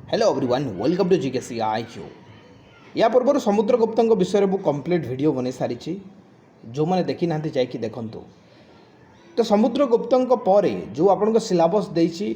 Hello everyone welcome to GKC IQ. या पूर्व समुद्रगुप्त विषय में कंप्लीट वीडियो बन सारी जो मैंने देखी ना जाकि देखु। तो समुद्रगुप्त पर जो आपन सिलेबस देती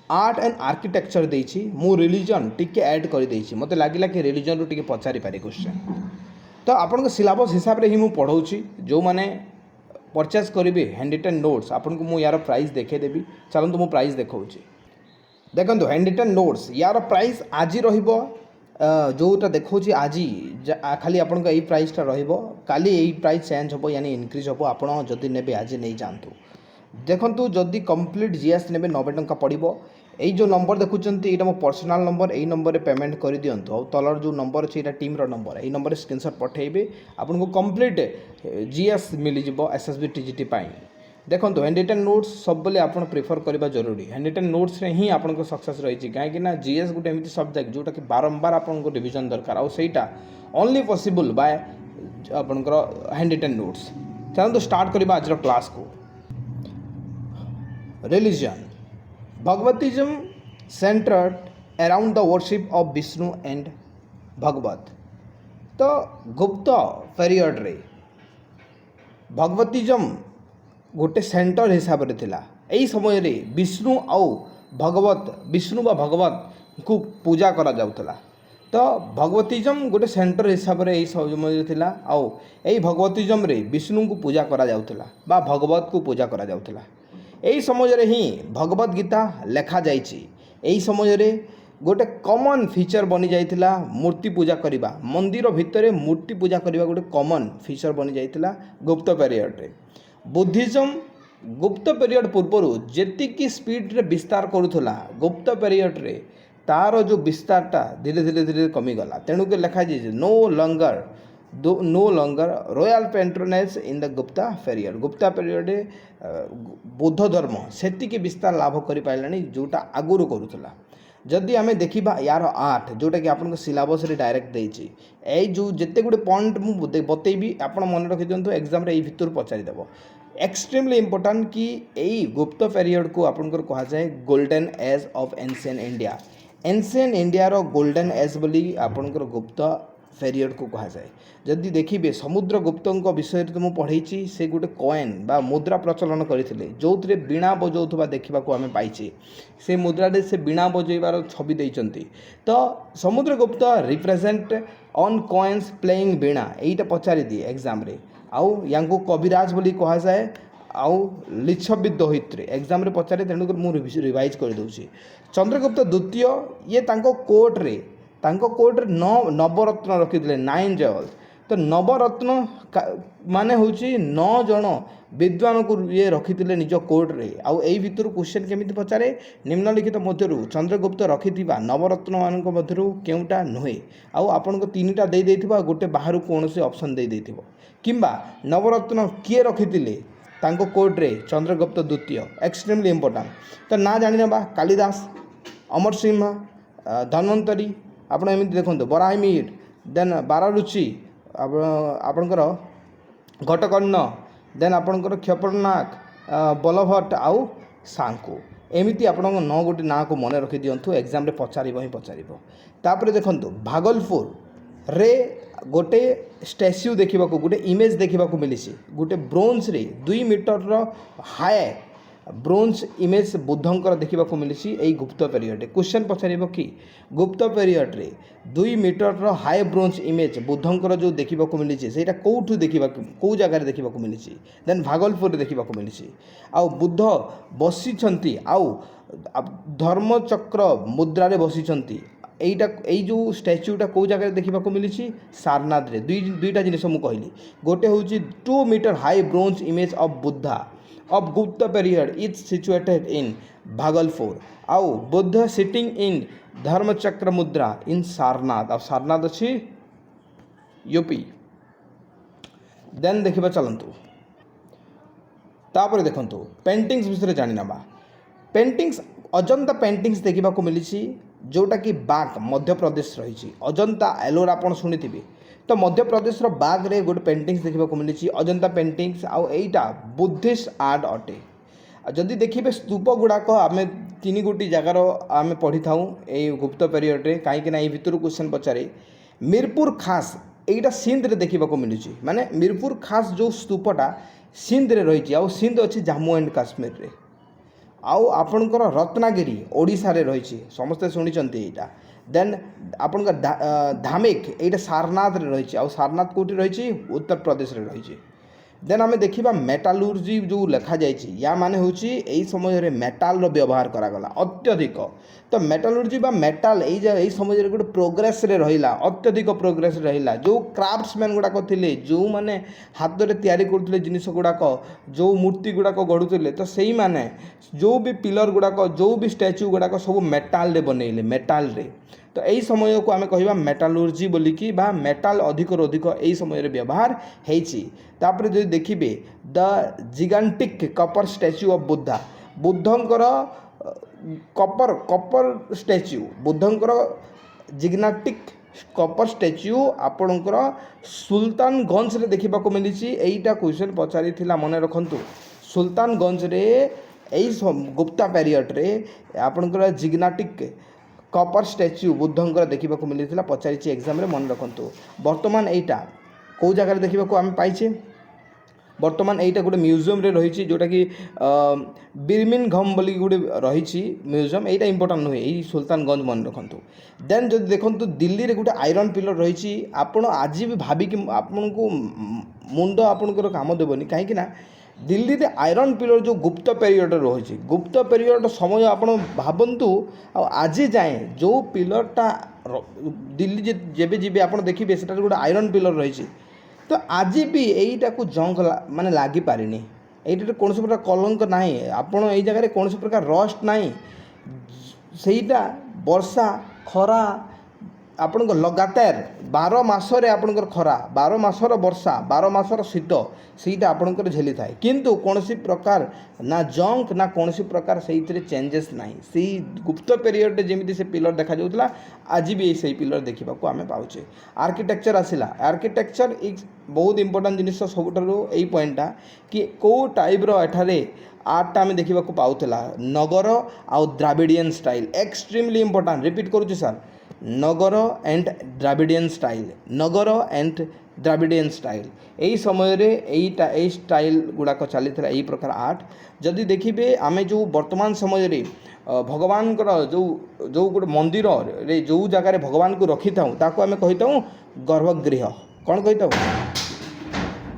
आर्ट एंड आर्किटेक्चर देती मु रिलीजन टिके ऐड कर देती मत लगे कि रिलीजन रू टिके पचारि पारे क्वेश्चन। तो आपन सिलेबस हिसाब से ही मुझे पढ़ाऊँगी। जो मैंने परचेज करेंगे हैंड रिटन नोट्स आपन को यार प्राइस देखेदेवी। चलते मु प्राइस देखा देखो हैंड रिटन नोट्स यार प्राइस आज रोटा देखा आज खाली आपन यही प्राइसटा रही यही प्राइस चेंज हम यानी इनक्रीज हम आपड़ जदि ने आज नहीं जातु देखु जदि कंप्लीट जीएस ने 90 टंका पड़ो। यही जो नंबर देखुंत ये मो पर्सनल नंबर यही नंबर पेमेंट कर दिंतु और तलर जो नंबर अच्छे ये टीम नंबर यही नंबर स्क्रीनशॉट पठेबे आपको कंप्लीट जीएस मिल जाव एसएसबी टीजीटी देखो हैंड रिटन नोट्स सब बोले आप प्रिफर करवा जरूरी। हैंड रिटन नोट्स रे ही आपको सक्सेस रही कहीं जीएस गोटे एमती सब्जेक्ट जोटा कि बारंबार आपको रिविजन दरकार आईटा ओनली पॉसिबल बाय आपंकर हैंड रिटन नोट्स। चलते स्टार्ट करवा आज क्लास को। Religion Bhagavatism centred around the worship of Vishnu and Bhagavat. तो गुप्त पीरियड रे भगवतिज्म गोटे सेंटर हिसाब से थिला। यही समय रे विष्णु आउ भगवत विष्णु बा भगवत को पूजा करा जाउथला। तो भगवतिज्म गोटे सेंटर हिसाब से यही समय थिला आउ यही भगवतिज्म रे विष्णु को पूजा करा जाउथला बा भगवत को पूजा करा जाउथला। यही समय रे ही भगवत गीता लेखा जाइछि। यही समय रे गोटे कॉमन फीचर बनी जाइथिला मूर्ति पूजा करिबा। मंदिर भितर मूर्ति पूजा करिबा गोटे कॉमन फीचर बनी जाइथिला गुप्त पीरियड रे। बुद्धिज्म गुप्त पीरियड पूर्वर जेतिकी स्पीड रे विस्तार करूला गुप्त पीरियड रे तार जो विस्तारटा धीरे धीरे धीरे कमीगला। तेणुक लिखा जाए no longer royal patronage in the Gupta period. Gupta period बौद्ध धर्म सेतिकी विस्तार लाभ कर पाइलानी जोटा आगुरी करूला। जदि आम देखा यार आर्ट जोटा कि आपन सिलेबस रे डायरेक्ट देछि ए जो जिते गुटे पॉइंट मु बतेबी आप मन रखी दिंतु एग्जाम रे भितर पचारिदेव। एक्सट्रीमली इंपोर्टेंट कि यही गुप्त पीरियड को आपनकर कहा जाए golden age of ancient India. Ancient India रो गोल्डन एज बोली आपनकर गुप्त पीरियड को कहा जाए। जदि देखिए समुद्रगुप्त विषय तो मुझे पढ़ी से गोटे कॉइन बा मुद्रा प्रचलन करते जो थे बीणा बजाऊा देखा आम पाइचे से मुद्रा से बीणा बजाइबार छवि देते। तो Samudragupta represent on coins playing veena यहीटा पचारि दिए एग्जाम रे आउ या कविराज बोली कहा जाए आउ लिच्छविद दोहित्रे एग्जाम रे पचारे। तेणुकर मुझे रिवाइज कर दूसरी। चंद्रगुप्त द्वितीय ये कोर्ट रे नवरत्न रखी 9 जवल। तो नवरत्न माने हूँ 9 जन विद्वान को ये रखी निज कोर्ट रे आउ यही भितर क्वेश्चन केमी पचारे निम्नलिखित मध्य चंद्रगुप्त रखि नवरत्न मान मध्य केउटा नुहे आउ आपन को 3टा दे देथिबा गोटे बाहर कौन से ऑप्शन दे देथिबो किंबा नवरत्न किए रखी कोर्ट रे चंद्रगुप्त द्वितीय एक्सट्रीमली इंपोर्टेंट। तो ना जानी ना कालिदास अमर सिंह धन्वंतरी आप देखो बराहमीर देन बाररुचि आपणकर घटकर्ण देन आपणकर क्षपरनाग बलभट्ट आउ सांको एमती आप 9 गोटी ना को मन रखी दिंतु एग्जाम रे पचार ही पचार। तापर देखो भागलपुर रे गोटे स्टैच्यू देखा गोटे इमेज देखा मिली गोटे ब्रोंज रे 2 मीटर हाई ब्रोंज इमेज बुद्धंकर देखा मिली यही गुप्त पीरियड। क्वेश्चन पचार कि गुप्त पीरियड रे 2 मीटर हाई ब्रोंज इमेज बुद्धंकर जो देखा मिली से कौटू देखा कौ जगार देखा मिली देन भागलपुर देखा मिली आउ बुद्ध बसी आउ धर्मचक्र मुद्रा रे बसी एईटा यही जो स्टैच्यूटा कौ जगह देखा मिली सारनाथ रे दुईटा जिनिस मुझे कहली गोटे हूँ 2 metre high bronze image of Buddha of Gupta period is situated in Bhagalpur आउ बुद्ध सिटिंग इन धर्मचक्र मुद्रा इन सारनाथ। अब सारनाथ अच्छी यूपी। देन देखा चलतु तापर देखु पेंटिंग्स विषय जानी ना पेंटिंग्स अजंता पेंटिंग्स देखा मिली जोटा कि बाग मध्य प्रदेश रही अजंता एलोर आप शुणी। तो मध्य प्रदेश बाग रे गोटे पेंटिंग्स देखा मिली अजंता पेंटिंग्स आउ एटा बुद्धिस्ट आर्ट अटे जदि देखिए स्तूप गुड़ाक आम 3 गोटी जगार आम पढ़ी था गुप्त पीरियड्रे कहीं भितर क्वेश्चन पचारे मीरपुर खास यहीटा सिंध रे देखा मिलूँ माने मीरपुर खास जो स्तूपटा सिंध रे रही आ सिंध अच्छी जम्मू एंड काश्मीर रे आउ आपणकर रत्नागिरी ओडिशा रे रही समस्ते शुणी यहाँ देन आपण धामिक यहाँ सारनाथ रे रही आ सारनाथ कौटी रही उत्तर प्रदेश रे रही देन आम देखा मेटालुर्जी जो लिखा जाइए या माने हूँ यही समय मेटाल व्यवहार करागला अत्यधिक तो मेटालुर्जी बा मेटाल यही समय गोटे प्रोग्रेस रे रहिला अत्यधिक प्रोग्रेस रहिला जो क्राफ्ट्समैन गुड़ाक थे जो माने हाथ में तैयारी करते जिनिस गुड़ाक जो मूर्ति गुड़ाक गढ़ुले तो से माने जो भी पिलर गुड़ाक जो भी स्टैच्यू गुड़ाक सब मेटाल रे बनइले मेटाल रे तो यही समय को आम कह मेटालुर्जी बोलिकी बा मेटाल अधिक अधिक यही समय व्यवहार होपर जो देखिए the जिगांटिक Kapoor statue of Buddha बुद्धंकर Kapoor Kapoor statue बुद्धंकर जिग्नाटिक Kapoor statue आपणकर सुल्तानगंज रे देखा मिली यहीटा क्वेश्चन पचारि मन रखु सुल्तानगंज रे यही गुप्ता पीरियड रे आपणकर जिग्नाटिक कपर स्टैच्यू बुद्धंकर देखा मिली पचारि एग्जाम रे मन रखु बर्तमान यहीटा कौ जगह देखा आम पाइछे बर्तमान यहीटा गोटे म्यूजियम रे रही जोटा कि बिर्मिनघम बोली गोटे रही म्यूजियम यहीटा इंपोर्टेंट नुहे यही सुल्तानगंज मन रखु देन जो देखो दिल्ली रे गोटे आयरन पिलर रही आपण आज भी भाविकी आपन को मुंड आपणकर काम देवनी कहीं दिल्ली रे आयरन पिलर जो गुप्त पीरियड रही गुप्त पीरियड समय आप भावतु आज जाए जो पिलरटा दिल्ली जेबे जीवे आप देखिए से गोटे आयरन पिलर रही तो आज भी यहीटा को जंग माने लगी पारि ये कौन प्रकार कलंक ना आपड़ ये जगह कौन प्रकार रस्ट ना सेटा वर्षा खरा आपण लगातार 12 मासरे आपणकर खरा 12 मासर वर्षा 12 मासर शीत ସେଇଟା ଆପଣଙ୍କର ଝେଲି ଥାଏ କିନ୍ତୁ କୌଣସି ପ୍ରକାର ନା ଜଙ୍କ ନା କୌଣସି ପ୍ରକାର ସେଇଥିରେ ଚେଞ୍ଜେସ୍ ନାହିଁ ସେଇ ଗୁପ୍ତ ପିରିୟଡ଼ରେ ଯେମିତି ସେ ପିଲର ଦେଖାଯାଉଥିଲା ଆଜି ବି ସେଇ ପିଲର ଦେଖିବାକୁ ଆମେ ପାଉଛେ ଆର୍କିଟେକ୍ଚର ଆସିଲା ଆର୍କିଟେକ୍ଚର ବହୁତ ଇମ୍ପୋର୍ଟାଣ୍ଟ ଜିନିଷ ସବୁଠାରୁ ଏଇ ପଏଣ୍ଟଟା କି କେଉଁ ଟାଇପ୍ର ଏଠାରେ आर्टा आम देखा पाला नगर आउ Dravidian style extremely important repeat करुच्ची sir Nagara and Dravidian style Nagara and Dravidian style यही समय यही स्टाइल गुड़ाक चली यही प्रकार आर्ट जदि देखिए आम जो वर्तमान समय भगवान जो जो गोटे मंदिर रे जो जगार भगवान को रखी था ताको आम कही था गर्भगृह कौन कही था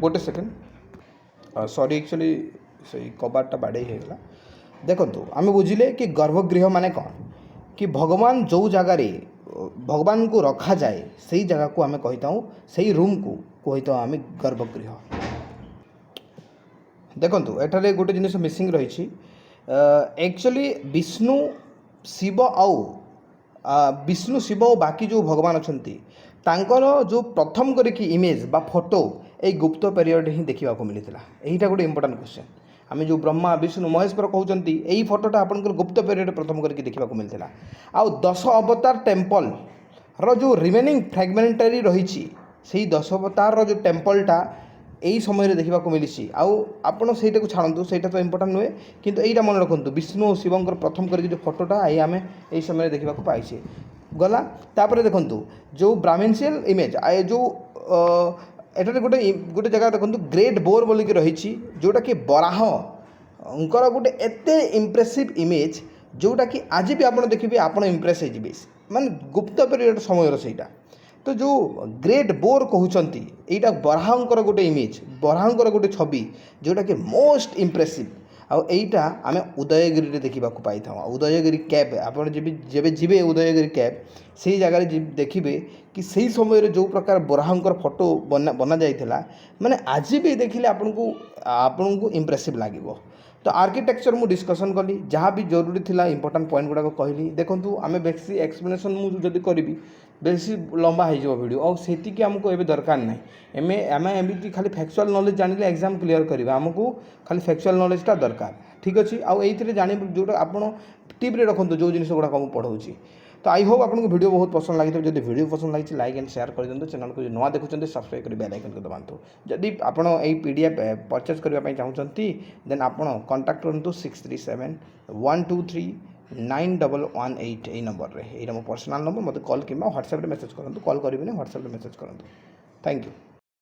गोटे सेकेंड सॉरी एक्चुअली से कबाटा बाड़े होगा देखो आम बुझिले कि गर्भगृह माने कौन कि भगवान जो जगार भगवान को रखा जाए से जगह को आम कही था से रूम को कही था आम गर्भगृह देखो एठारे गोटे जिनिस मिसिंग रही एक्चुअली विष्णु शिव और बाकी जो भगवान अच्छा जो प्रथम करके इमेज बा फोटो ये गुप्त पीरियड ही देखा मिलता यहीटा गोटे इंपोर्टेंट क्वेश्चन आम जो ब्रह्मा विष्णु महेश्वर कहते यही फोटोटा आपंकर गुप्त पीरियड प्रथम करके देखा मिलता आउ 10 अवतार टेम्पल रो जो रिमेनिंग फ्रैगमेंटरी रही से 10 अवतार जो टेम्पलटा यही समय देखा मिली आपड़ से छाड़ू से तो इंपोर्टेंट नुहे किंतु यहीटा मन रखु विष्णु और शिवंकर प्रथम करके जो फोटोटा ये आम यही समय देखा पाइछे गला तापर देखु जो ब्राह्मणशियल इमेज जो एठारे गोटे गोटे जगह देखो ग्रेट बोर बोलिक रही जोटा कि बराह उनकर गोटे एते इम्प्रेसिव इमेज जोटा कि आज भी आप देखिए आप इम्प्रेस हो माने गुप्त पीरियड समय सेटा तो जो ग्रेट बोर कहते यहाँ बराहंकर गोटे इमेज बराहंकर गोटे छवि जोटा कि मोस्ट इम्प्रेसिव आईटा आम उदयगिरी देखा पाई था उदयगिरी कैब आप जब जी उदयगिरी कैब से जगह देखिए कि सही समय जो प्रकार बराहंकर फोटो बना जाइला माने आज भी देखिले आपन को इम्प्रेसिव लगे तो आर्किटेक्चर मु डिस्कसन कली जहाँ भी जरूरी थिला इंपोर्टेंट पॉइंट गुड़ाक कहली देखो आम बेसी एक्सप्लेनेशन मुझे करी बेसी लंबा हो वीडियो और सेतिकी आमको एबे दरकार ना आम एमती खाली फैक्चुअल नॉलेज जानिले एग्जाम क्लियर करिबा आमको खाली फैक्चुअल नॉलेजटा दरकार ठीक अच्छे आउ ये जान जोटा आप टिप्रे रखु जो जिन गुड़ाक पढ़ाऊँगी तो आई होप आपको वीडियो बहुत पसंद लगी जब वीडियो पसंद लगी लाइक एंड शेयर कर दिखाँ चैनल को नुआ देखुं सब्सक्राइब कर बेल आइकन को दबातु जदि आप PDF परचेज करने चाहते देन आप कॉन्टैक्ट करूँ 6371239118 यही नंबर ये मो पर्सनल नंबर मत कॉल कि व्हाट्सएप मैसेज करूँ कॉल करेंगे व्हाट्सएप मैसेज करूँ थैंक यू।